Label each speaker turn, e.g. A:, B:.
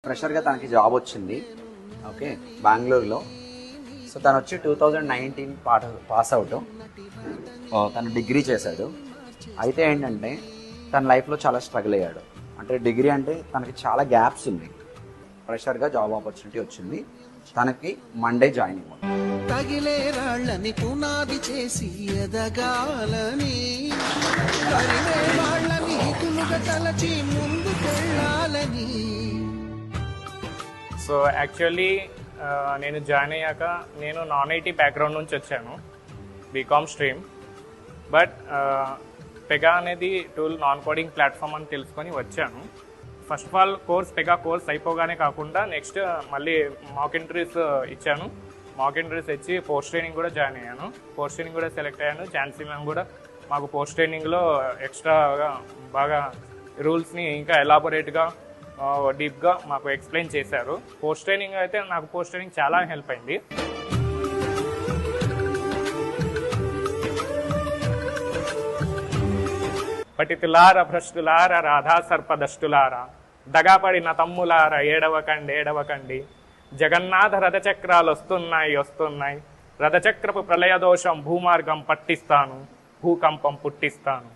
A: ఫ్రెషర్గా తనకి జాబ్ వచ్చింది. ఓకే, బెంగళూరులో. సో తను వచ్చి 2019 పాస్ అవుట్. తను డిగ్రీ చేశాడు. అయితే ఏంటంటే తన లైఫ్లో చాలా స్ట్రగుల్ అయ్యాడు. అంటే డిగ్రీ అంటే తనకి చాలా గ్యాప్స్ ఉంది. ఫ్రెషర్గా జాబ్ ఆపర్చునిటీ వచ్చింది. తనకి మండే జాయిన్ అవ్వాలి.
B: తగిలే రాళ్ళని పునాది చేసి ఎదగాలని, తరిమే వాళ్ళని తులుగ తలచి ముందుకెళ్ళాలని.
C: సో యాక్చువల్లీ నేను జాయిన్ అయ్యాక నేను నాన్ ఐటీ బ్యాక్గ్రౌండ్ నుంచి వచ్చాను, బీకామ్ స్ట్రీమ్. బట్ పెగా అనేది టూల్ నాన్ కోడింగ్ ప్లాట్ఫామ్ అని తెలుసుకొని వచ్చాను. First of all Pega course అయిపోగానే కాకుండా నెక్స్ట్ మళ్ళీ మాక్ ఇంటర్వ్యూస్ ఇచ్చాను. మాక్ ఇంటర్వ్యూస్ ఇచ్చి పోస్ట్ ట్రైనింగ్ కూడా జాయిన్ అయ్యాను. పోస్ట్ ట్రైనింగ్ కూడా సెలెక్ట్ అయ్యాను. ఝాన్సీ మ్యామ్ కూడా మాకు పోస్ట్ ట్రైనింగ్లో ఎక్స్ట్రాగా బాగా రూల్స్ని ఇంకా ఎలాబొరేట్గా డీప్గా మాకు ఎక్స్ప్లెయిన్ చేశారు. పోస్ట్ ట్రైనింగ్ అయితే నాకు పోస్ట్ ట్రైనింగ్ చాలా హెల్ప్ అయింది. పటితులార భ్రష్టులార రాధా సర్పదష్టులారా, దగాపడిన తమ్ములార ఏడవకండి. జగన్నాథ రథచక్రాలు వస్తున్నాయి. రథచక్రపు ప్రళయ దోషం భూమార్గం పట్టిస్తాను, భూకంపం పుట్టిస్తాను.